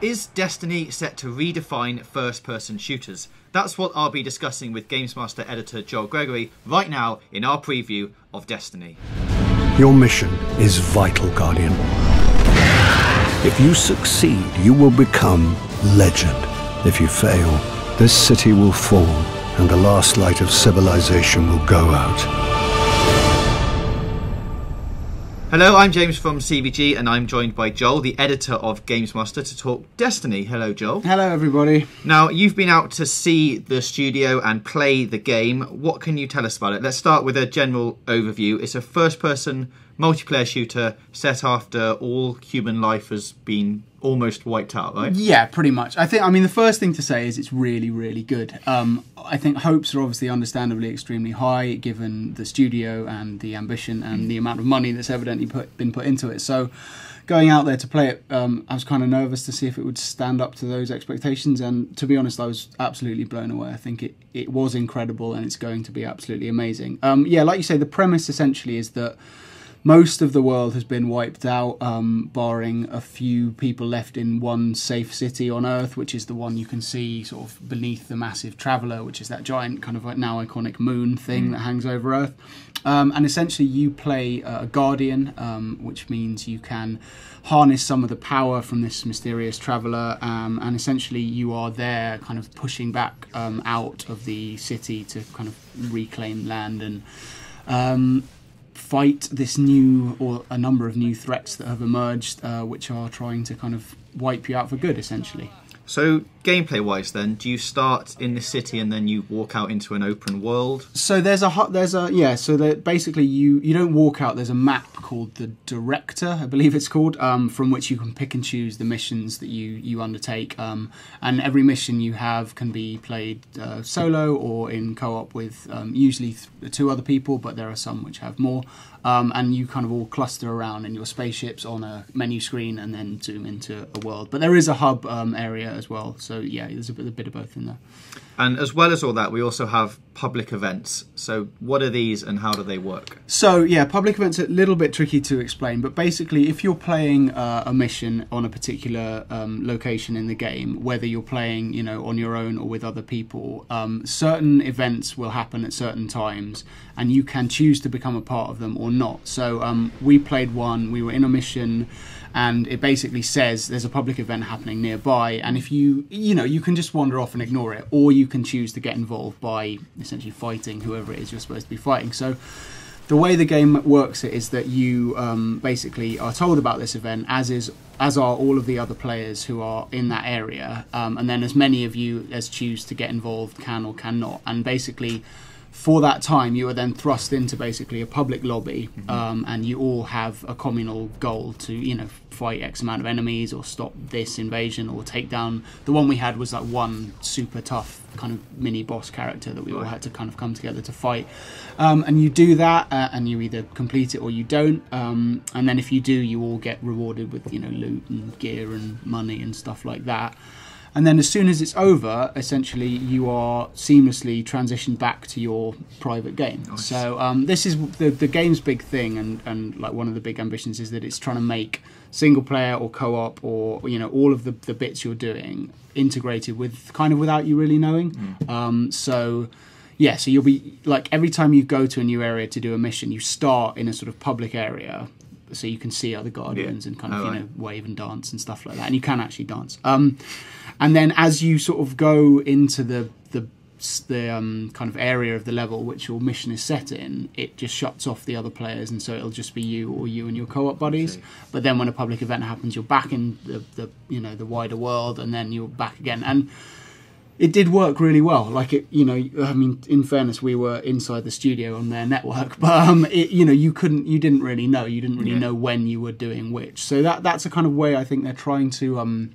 Is Destiny set to redefine first-person shooters? That's what I'll be discussing with GamesMaster editor Joel Gregory right now in our preview of Destiny. Your mission is vital, Guardian. If you succeed, you will become legend. If you fail, this city will fall, and the last light of civilization will go out. Hello, I'm James from CVG, and I'm joined by Joel, the editor of GamesMaster, to talk Destiny. Hello, Joel. Hello, everybody. Now, you've been out to see the studio and play the game. What can you tell us about it? Let's start with a general overview. It's a first-person multiplayer shooter set after all human life has been almost wiped out, right? Yeah, pretty much. I mean, the first thing to say is it's really, really good. I think hopes are obviously understandably extremely high, given the studio and the ambition and the amount of money that's evidently been put into it. So going out there to play it, I was kind of nervous to see if it would stand up to those expectations. And to be honest, I was absolutely blown away. I think it was incredible, and it's going to be absolutely amazing. Yeah, like you say, the premise essentially is that most of the world has been wiped out, barring a few people left in one safe city on Earth, which is the one you can see sort of beneath the massive Traveller, which is that giant kind of like now iconic moon thing that hangs over Earth. And essentially you play a Guardian, which means you can harness some of the power from this mysterious Traveller, and essentially you are there kind of pushing back out of the city to kind of reclaim land and fight this new, or a number of new threats that have emerged, which are trying to kind of wipe you out for good, essentially. So, gameplay-wise then, do you start in the city and then you walk out into an open world? So basically you don't walk out. There's a map called the Director, I believe it's called, from which you can pick and choose the missions that you undertake. And every mission you have can be played solo or in co-op with usually two other people, but there are some which have more. And you kind of all cluster around in your spaceships on a menu screen and then zoom into a world. But there is a hub area as well, so yeah, there's a bit of both in there. And as well as all that, we also have public events. So what are these and how do they work? So yeah, public events are a little bit tricky to explain, but basically if you're playing a mission on a particular location in the game, whether you're playing on your own or with other people, certain events will happen at certain times and you can choose to become a part of them or not. So we played one, we were in a mission, and it basically says there's a public event happening nearby, and if you can just wander off and ignore it, or you can choose to get involved by essentially fighting whoever it is you're supposed to be fighting. So the way the game works it is that you basically are told about this event, as are all of the other players who are in that area, and then as many of you as choose to get involved can or cannot, and basically for that time, you are then thrust into basically a public lobby, and you all have a communal goal to, fight X amount of enemies or stop this invasion or take down. The one we had was like one super tough kind of mini boss character that we all had to kind of come together to fight. And you do that, and you either complete it or you don't. And then if you do, you all get rewarded with, loot and gear and money and stuff like that. And then as soon as it's over, essentially you are seamlessly transitioned back to your private game. Nice. So this is the game's big thing, and like one of the big ambitions is that it's trying to make single player or co-op or all of the bits you're doing integrated with kind of without you really knowing. So you'll be like, every time you go to a new area to do a mission, you start in a sort of public area, so you can see other Guardians and kind of wave and dance and stuff like that, and you can actually dance. And then as you sort of go into the kind of area of the level which your mission is set in, it just shuts off the other players, and so it'll just be you or you and your co-op buddies. But then when a public event happens, you're back in the wider world, and then you're back again. And it did work really well. Like in fairness, we were inside the studio on their network, but you didn't really know when you were doing which. So that's a kind of way I think they're trying to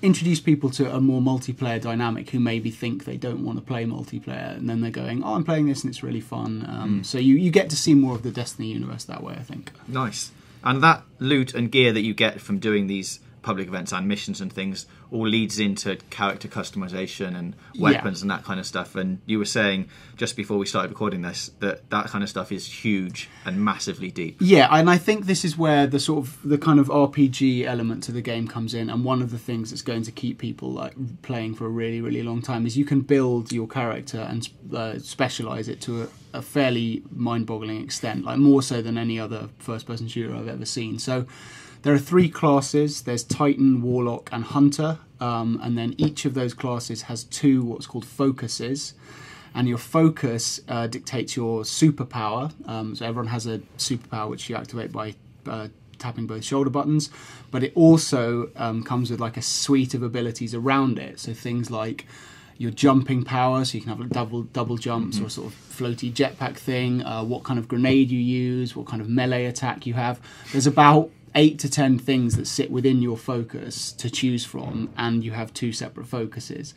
introduce people to a more multiplayer dynamic who maybe think they don't want to play multiplayer, and then they're going, oh, I'm playing this and it's really fun. So you get to see more of the Destiny universe that way, I think. Nice. And that loot and gear that you get from doing these public events and missions and things all leads into character customization and weapons and that kind of stuff. And you were saying just before we started recording this that kind of stuff is huge and massively deep. Yeah, and I think this is where the kind of RPG element to the game comes in, and one of the things that's going to keep people like playing for a really, really long time is you can build your character and specialize it to a fairly mind-boggling extent, like more so than any other first-person shooter I've ever seen. So there are 3 classes. There's Titan, Warlock, and Hunter, and then each of those classes has 2 what's called focuses, and your focus dictates your superpower. So everyone has a superpower which you activate by tapping both shoulder buttons, but it also comes with like a suite of abilities around it. So things like your jumping power, so you can have like double jumps or sort of floaty jetpack thing, what kind of grenade you use, what kind of melee attack you have. There's about 8 to 10 things that sit within your focus to choose from, and you have 2 separate focuses.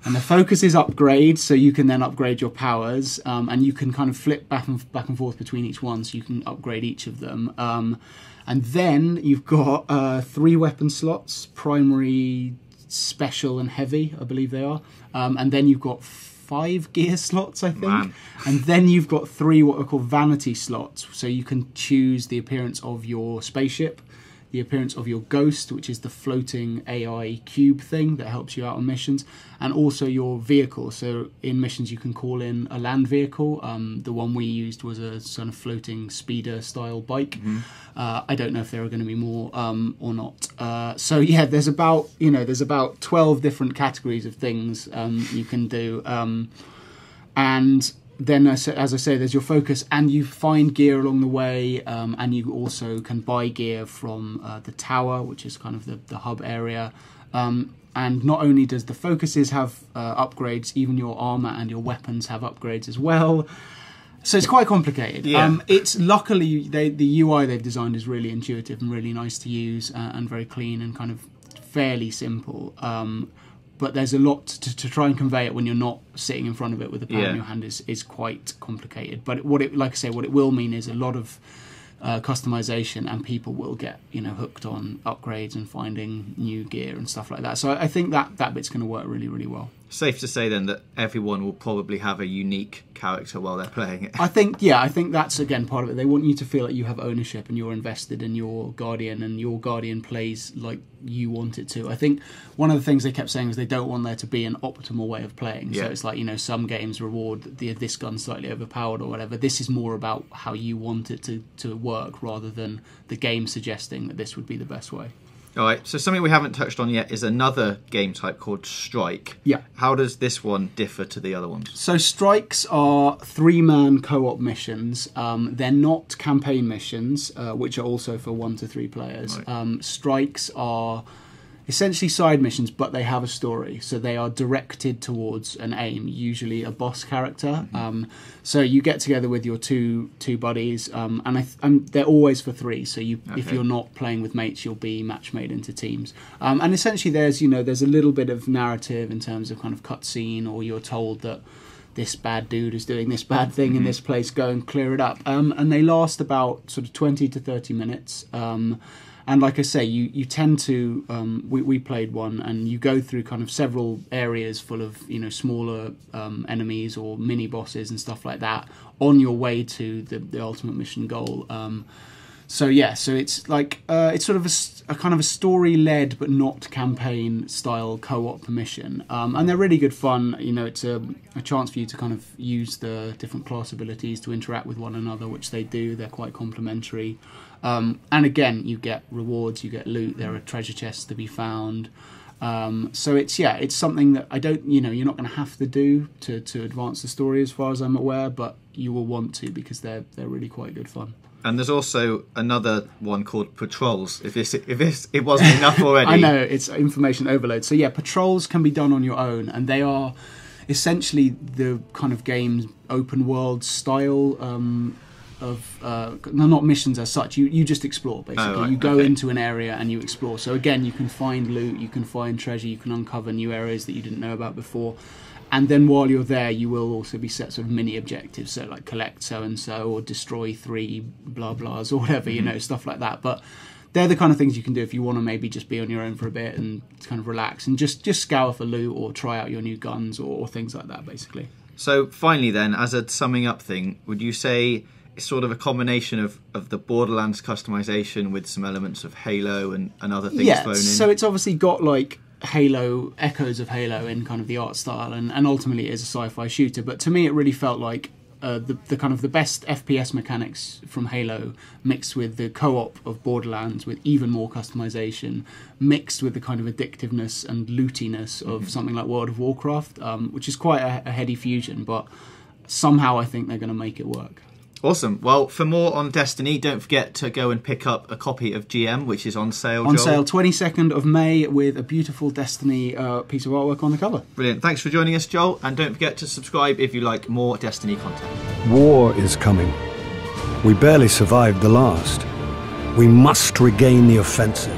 And the focuses upgrade, so you can then upgrade your powers, and you can kind of flip back and forth between each one, so you can upgrade each of them. And then you've got 3 weapon slots: primary, special, and heavy, I believe they are. And then you've got 5 gear slots, I think. Man. And then you've got 3 what are called vanity slots. So you can choose the appearance of your spaceship, the appearance of your ghost, which is the floating AI cube thing that helps you out on missions, and also your vehicle. So in missions you can call in a land vehicle. The one we used was a sort of floating speeder style bike. I don't know if there are going to be more or not. So yeah, there's about 12 different categories of things you can do, and then, as I say, there's your focus, and you find gear along the way, and you also can buy gear from the tower, which is kind of the hub area. And not only does the focuses have upgrades, even your armor and your weapons have upgrades as well. So it's quite complicated. Yeah. It's luckily the UI they've designed is really intuitive and really nice to use, and very clean and kind of fairly simple. But there's a lot to try and convey it when you're not sitting in front of it with the pad in your hand is quite complicated. But what it will mean is a lot of customization, and people will get hooked on upgrades and finding new gear and stuff like that. So I think that bit's going to work really, really well. Safe to say then that everyone will probably have a unique character while they're playing it. I think that's again part of it. They want you to feel like you have ownership and you're invested in your Guardian, and your Guardian plays like you want it to. I think one of the things they kept saying is they don't want there to be an optimal way of playing. So it's like, some games reward this gun slightly overpowered or whatever. This is more about how you want it to work, rather than the game suggesting that this would be the best way. All right, so something we haven't touched on yet is another game type called Strike. Yeah. How does this one differ to the other ones? So Strikes are 3-man co-op missions. They're not campaign missions, which are also for 1 to 3 players. Right. Strikes are essentially side missions, but they have a story. So they are directed towards an aim, usually a boss character. So you get together with your two buddies, and they're always for 3. So if you're not playing with mates, you'll be match made into teams. And essentially, there's a little bit of narrative in terms of kind of cutscene, or you're told that this bad dude is doing this bad thing in this place, go and clear it up. And they last about sort of 20 to 30 minutes. And like I say, you tend to, we played one, and you go through kind of several areas full of, smaller enemies or mini bosses and stuff like that on your way to the ultimate mission goal. So it's like, it's sort of a kind of a story-led but not campaign-style co-op mission. And they're really good fun. It's a chance for you to kind of use the different class abilities to interact with one another, which they do. They're quite complementary. And again, you get rewards, you get loot, there are treasure chests to be found. So it's something that you're not going to have to do to advance the story as far as I'm aware, but you will want to, because they're really quite good fun. And there's also another one called Patrols, if it wasn't enough already. I know, it's information overload. So yeah, Patrols can be done on your own, and they are essentially the kind of game's open world style not missions as such. You just explore, basically. Oh, right. You go into an area and you explore. So again, you can find loot, you can find treasure, you can uncover new areas that you didn't know about before. And then while you're there, you will also be set sort of mini objectives, so like collect so-and-so or destroy 3 blah blahs or whatever, stuff like that. But they're the kind of things you can do if you want to maybe just be on your own for a bit and kind of relax and just scour for loot or try out your new guns or things like that, basically. So finally then, as a summing up thing, would you say it's sort of a combination of the Borderlands customization with some elements of Halo and other things thrown in? So it's obviously got like Halo, echoes of Halo in kind of the art style, and ultimately it is a sci-fi shooter. But to me, it really felt like the kind of the best FPS mechanics from Halo mixed with the co-op of Borderlands with even more customization, mixed with the kind of addictiveness and lootiness of something like World of Warcraft, which is quite a heady fusion, but somehow I think they're going to make it work. Awesome. Well, for more on Destiny, don't forget to go and pick up a copy of GM, which is on sale, Joel. On sale 22nd of May with a beautiful Destiny piece of artwork on the cover. Brilliant. Thanks for joining us, Joel. And don't forget to subscribe if you like more Destiny content. War is coming. We barely survived the last. We must regain the offensive.